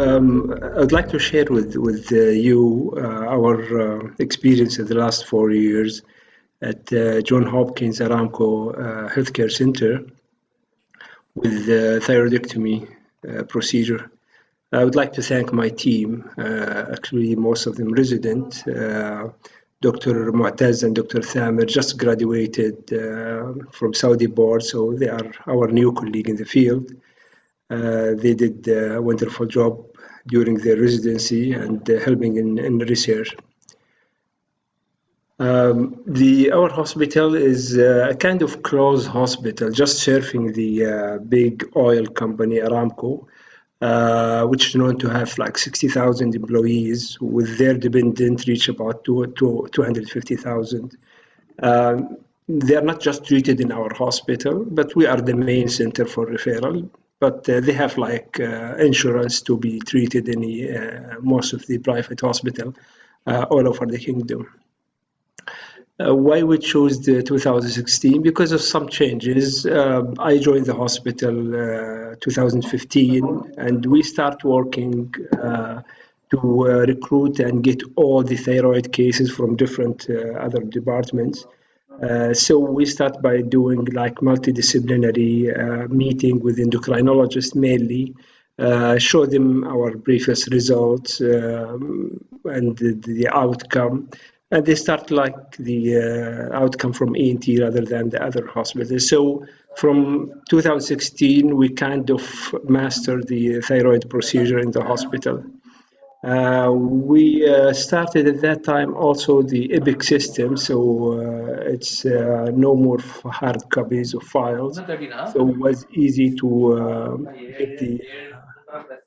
I'd like to share with you our experience in the last 4 years at Johns Hopkins Aramco Healthcare Center with the thyroidectomy procedure. I would like to thank my team, actually most of them resident, Dr. Mu'taz and Dr. Thamer just graduated from Saudi board, so they are our new colleague in the field. They did a wonderful job during their residency and helping in research. Our hospital is a kind of closed hospital, just serving the big oil company Aramco, which is known to have like 60,000 employees, with their dependent reach about 250,000. They are not just treated in our hospital, but we are the main center for referral. But they have like insurance to be treated in most of the private hospital all over the kingdom. Why we chose the 2016? Because of some changes. I joined the hospital 2015, and we start working to recruit and get all the thyroid cases from different other departments. So we start by doing like multidisciplinary meeting with endocrinologists mainly, show them our previous results and the outcome. And they start like the outcome from ENT rather than the other hospitals. So from 2016, we kind of mastered the thyroid procedure in the hospital. We started at that time also the EPIC system, so it's no more hard copies of files. So it was easy to get the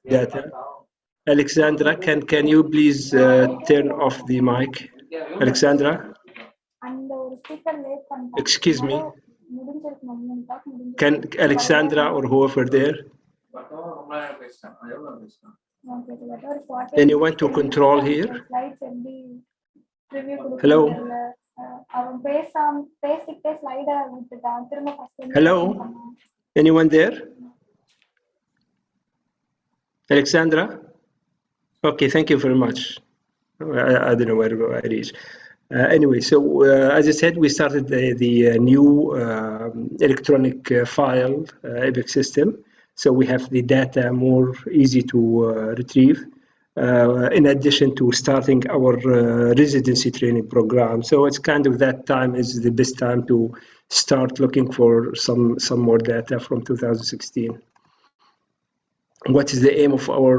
data. Alexandra, can you please turn off the mic? Alexandra? Excuse me. Can Alexandra or whoever there? Anyone to control here? Hello? Hello? Anyone there? Alexandra? Okay, thank you very much. I don't know where I reach. Anyway, so as I said, we started the new electronic file EPIC system. So we have the data more easy to retrieve, in addition to starting our residency training program. So it's kind of that time is the best time to start looking for some more data from 2016. What is the aim of our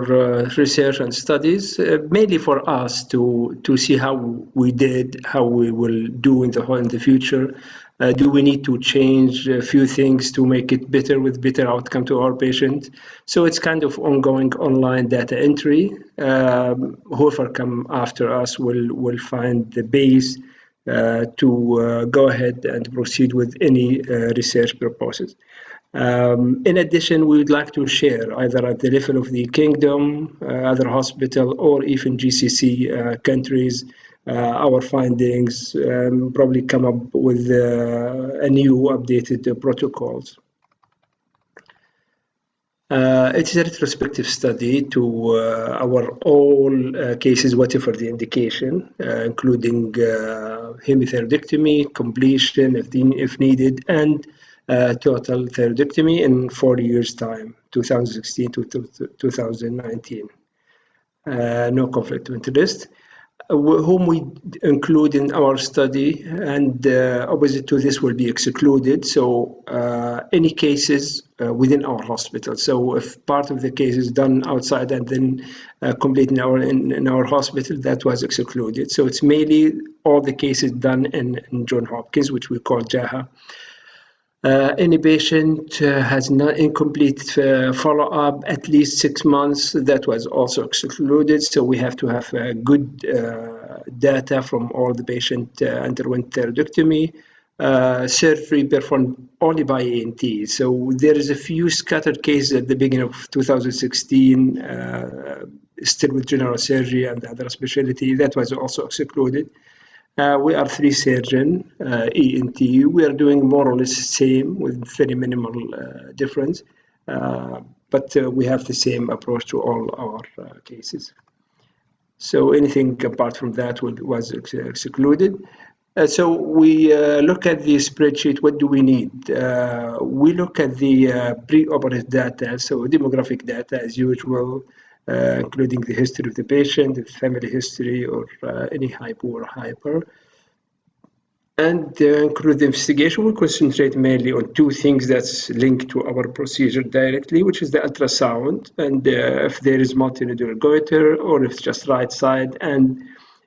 research and studies? Mainly for us to see how we did, how we will do in the future. Do we need to change a few things to make it better with better outcome to our patient? So it's kind of ongoing online data entry. Whoever come after us will find the base to go ahead and proceed with any research proposals. In addition, we would like to share either at the level of the kingdom, other hospital, or even GCC countries, our findings, probably come up with a new updated protocols. It's a retrospective study to our all cases, whatever the indication, including hemothyroidectomy, completion if needed, and total thyroidectomy in 4 years' time, 2016 to 2019. No conflict of interest. Whom we include in our study, and opposite to this will be excluded. So any cases within our hospital. So if part of the case is done outside and then complete in our hospital, that was excluded. So it's mainly all the cases done in Johns Hopkins, which we call JHAH. Any patient has not incomplete follow-up at least 6 months, that was also excluded. So we have to have good data from all the patient underwent thyroidectomy, surgery performed only by ENT. So there is a few scattered cases at the beginning of 2016, still with general surgery and other specialty, that was also excluded. We are 3 surgeons, ENT. We are doing more or less the same with very minimal difference. But but we have the same approach to all our cases. So anything apart from that was excluded. So we look at the spreadsheet. What do we need? We look at the pre-operative data, so demographic data as usual, including the history of the patient, the family history, or any hypo or hyper. And include the investigation. We concentrate mainly on two things that's linked to our procedure directly, which is the ultrasound, and if there is multinodular goiter, or if it's just right side, and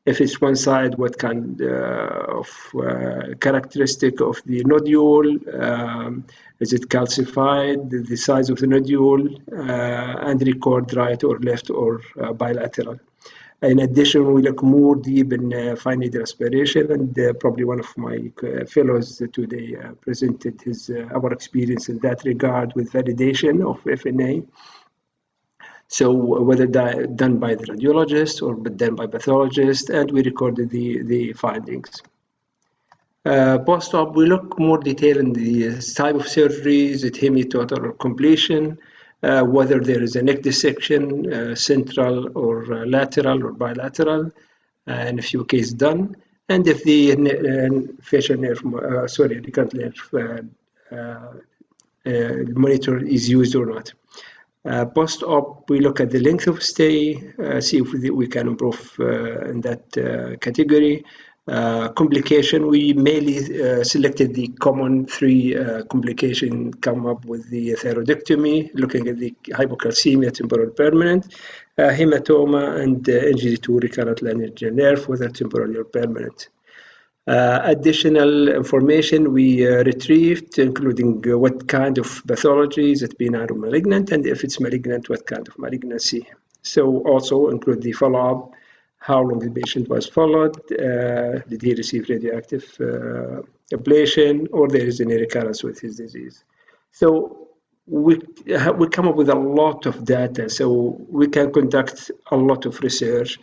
if it's one side, what kind of characteristic of the nodule, is it calcified, the size of the nodule, and record right or left or bilateral. In addition, we look more deep in fine needle aspiration, and probably one of my fellows today presented our experience in that regard with validation of FNA. So whether done by the radiologist or done by pathologist, and we recorded the findings. Post-op, we look more detail in the type of surgery, is it hemi-total or completion, whether there is a neck dissection, central or lateral or bilateral, and a few cases done, and if the facial nerve, recurrent nerve monitor is used or not. Post-op, we look at the length of stay, see if we can improve in that category. Complication, we mainly selected the common three complications, come up with the thyroidectomy, looking at the hypocalcemia, temporal permanent, hematoma, and injury to recurrent laryngeal nerve, whether temporary or permanent. Additional information we retrieved, including what kind of pathology, is it benign or malignant, and if it's malignant, what kind of malignancy. So also include the follow-up, how long the patient was followed, did he receive radioactive ablation, or there is any recurrence with his disease. So we come up with a lot of data, so we can conduct a lot of research.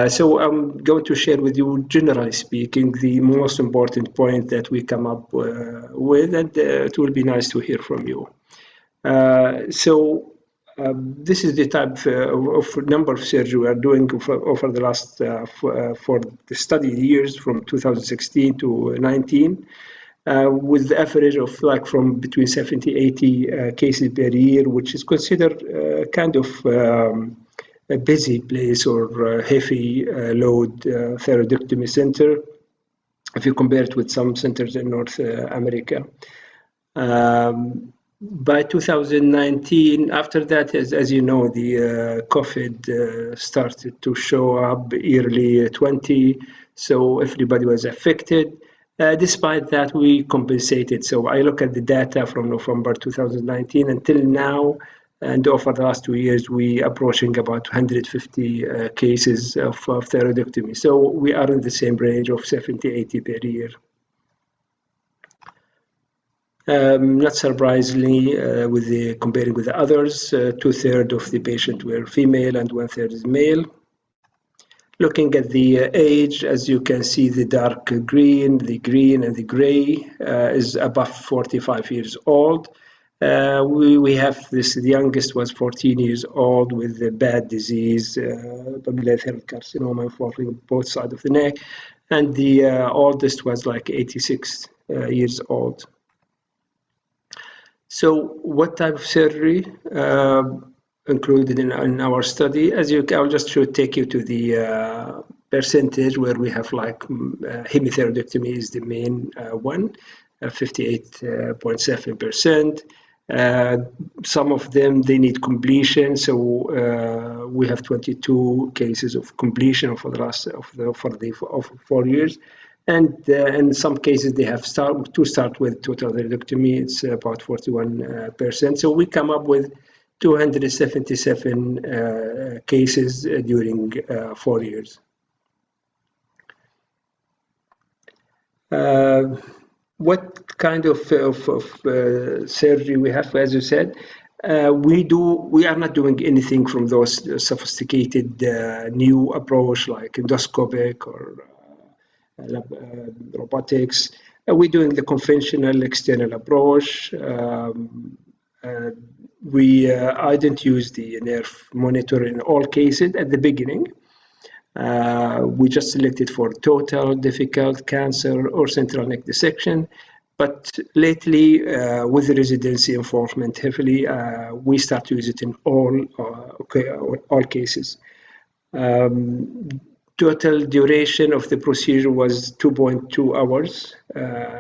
So I'm going to share with you, generally speaking, the most important point that we come up with, and it will be nice to hear from you. This is the type of number of surgery we are doing over the last, for the study years from 2016 to 19, with the average of like from between 70, 80 cases per year, which is considered kind of a busy place or heavy load thyroidectomy center, if you compare it with some centers in North America. By 2019, after that, as you know, the COVID started to show up early 20, so everybody was affected. Despite that, we compensated. So I look at the data from November 2019 until now, and over the last 2 years, we approaching about 150 cases of thyroidectomy. So we are in the same range of 70, 80 per year. Not surprisingly, comparing with the others, 2/3 of the patients were female and 1/3 is male. Looking at the age, as you can see, the dark green, the green, and the gray is above 45 years old. We have this, the youngest was 14 years old with a bad disease, papillary carcinoma involving both sides of the neck, and the oldest was like 86 years old. So what type of surgery included in our study? I'll just take you to the percentage where we have like hemithyroidectomy is the main one, 58.7%. Some of them, they need completion, so we have 22 cases of completion for the last of 4 years, and in some cases they have to start with total thyroidectomy. It's about 41%. So we come up with 277 cases during 4 years. What kind of surgery we have? As you said, we are not doing anything from those sophisticated new approach like endoscopic or robotics. We're doing the conventional external approach. I didn't use the nerve monitor in all cases at the beginning. We just selected for total, difficult, cancer, or central neck dissection. But lately, with the residency enforcement heavily, we start to use it in all cases. Total duration of the procedure was 2.2 hours.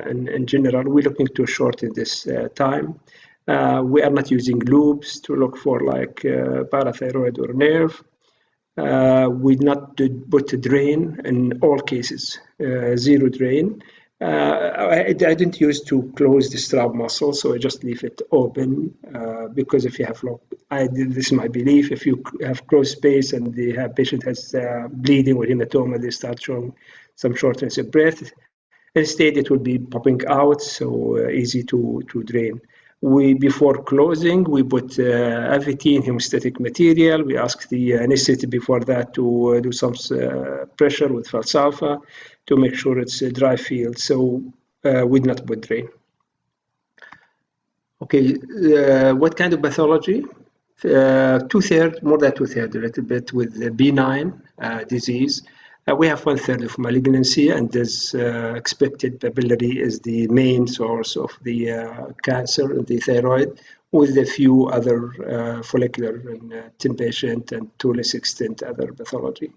In general, we're looking to shorten this time. We are not using loops to look for like parathyroid or nerve. We not put a drain in all cases, zero drain. I didn't use to close the strap muscle, so I just leave it open because if you have this is my belief, if you have closed space and the patient has bleeding or hematoma, they start showing some shortness of breath. Instead, it will be popping out, so easy to drain. Before closing, we put AVT hemostatic material. We ask the anesthetist before that to do some pressure with Valsalva to make sure it's a dry field. So we did not put drain. Okay, what kind of pathology? Two-thirds, more than two-thirds, a little bit with the benign disease. We have 1/3 of malignancy, and this expected papillary is the main source of the cancer in the thyroid, with a few other follicular and patient and to less extent other pathology.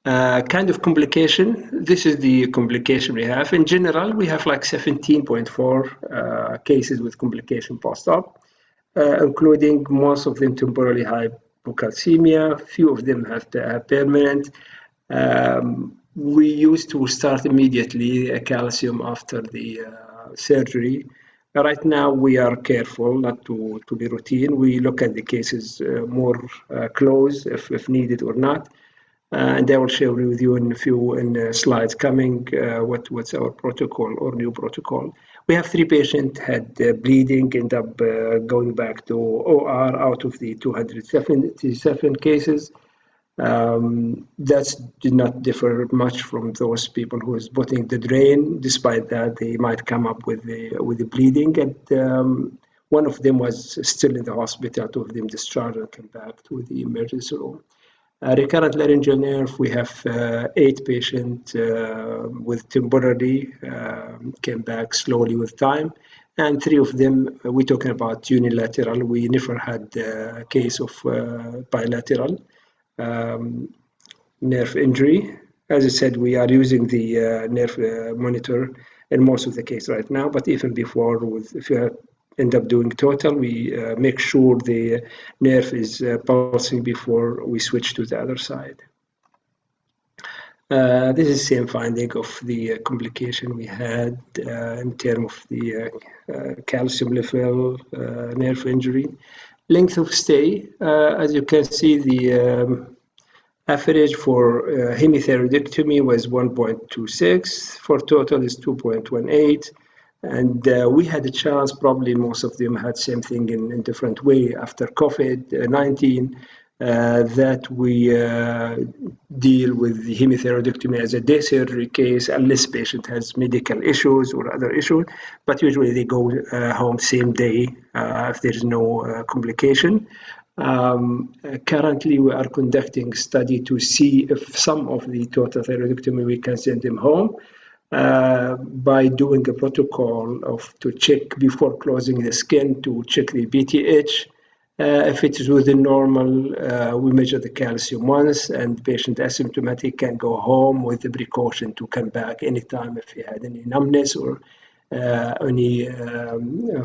Kind of complication. This is the complication we have. In general, we have like 17.4 cases with complication post-op, including most of them temporally hypocalcemia. Few of them have permanent. We used to start immediately calcium after the surgery. Right now, we are careful not to be routine. We look at the cases more close if needed or not. And I will share with you in a few slides coming what's our protocol or new protocol. We have 3 patients had bleeding, end up going back to OR out of the 277 cases. That did not differ much from those people who is putting the drain. Despite that, they might come up with the bleeding. And one of them was still in the hospital. 2 of them discharged and came back to the emergency room. Recurrent laryngeal nerve, we have 8 patients with temporary, came back slowly with time. And 3 of them, we're talking about unilateral. We never had a case of bilateral nerve injury. As I said, we are using the nerve monitor in most of the case right now, but even before, if you end up doing total, we make sure the nerve is pulsing before we switch to the other side. This is the same finding of the complication we had in terms of the calcium level, nerve injury. Length of stay, as you can see, the average for hemithyroidectomy was 1.26, for total is 2.18. And we had a chance, probably most of them had same thing in different way after COVID-19, that we deal with the hemithyroidectomy as a day surgery case unless patient has medical issues or other issues, but usually they go home same day if there is no complication. Currently, we are conducting a study to see if some of the total thyroidectomy we can send them home. By doing a protocol to check before closing the skin to check the BTH. If it is within normal, we measure the calcium once, and patient asymptomatic can go home with the precaution to come back anytime if he had any numbness or any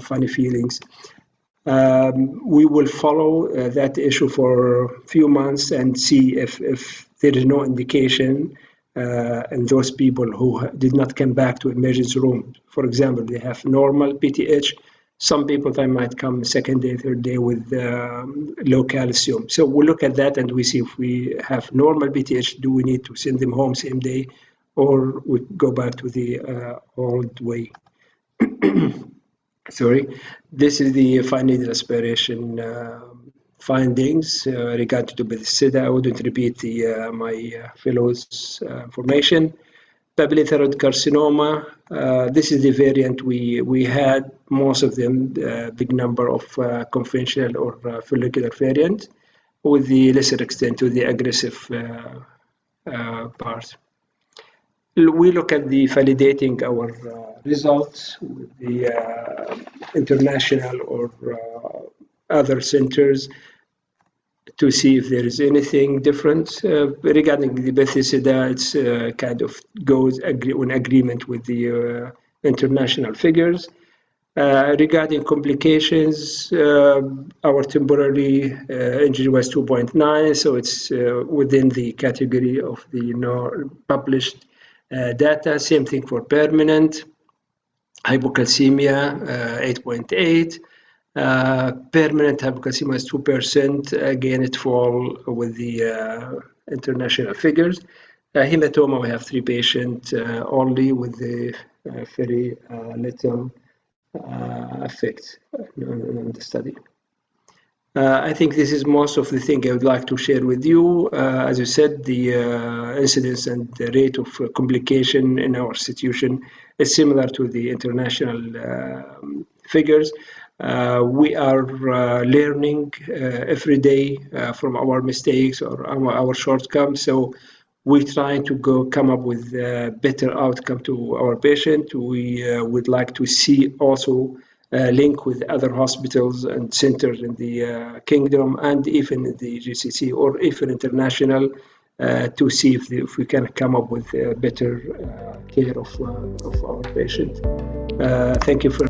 funny feelings. We will follow that issue for a few months and see if there is no indication and those people who did not come back to emergency room. For example, they have normal PTH. Some people they might come second day, third day with low calcium. So we'll look at that and we see if we have normal PTH, do we need to send them home same day or we go back to the old way. Sorry, this is the fine needle aspiration findings regarding to Bethesda. I wouldn't repeat my fellows' information. papillary thyroid carcinoma. This is the variant we had. Most of them, big number of conventional or follicular variant, with the lesser extent to the aggressive part. We look at the validating our results with the international or other centers to see if there is anything different. Regarding the Bethesda, it's kind of goes in agreement with the international figures. Regarding complications, our temporary injury was 2.9, so it's within the category of the published data. Same thing for permanent. Hypocalcemia, 8.8. Permanent hypocalcemia is 2%. Again, it falls with the international figures. Hematoma, we have 3 patients only with the very little effect in the study. I think this is most of the thing I would like to share with you. As you said, the incidence and the rate of complication in our institution is similar to the international figures. We are learning every day from our mistakes or our shortcomings. So we're trying to come up with a better outcome to our patient. We would like to see also link with other hospitals and centers in the kingdom and even the GCC or even international to see if we can come up with better care of our patient. Thank you for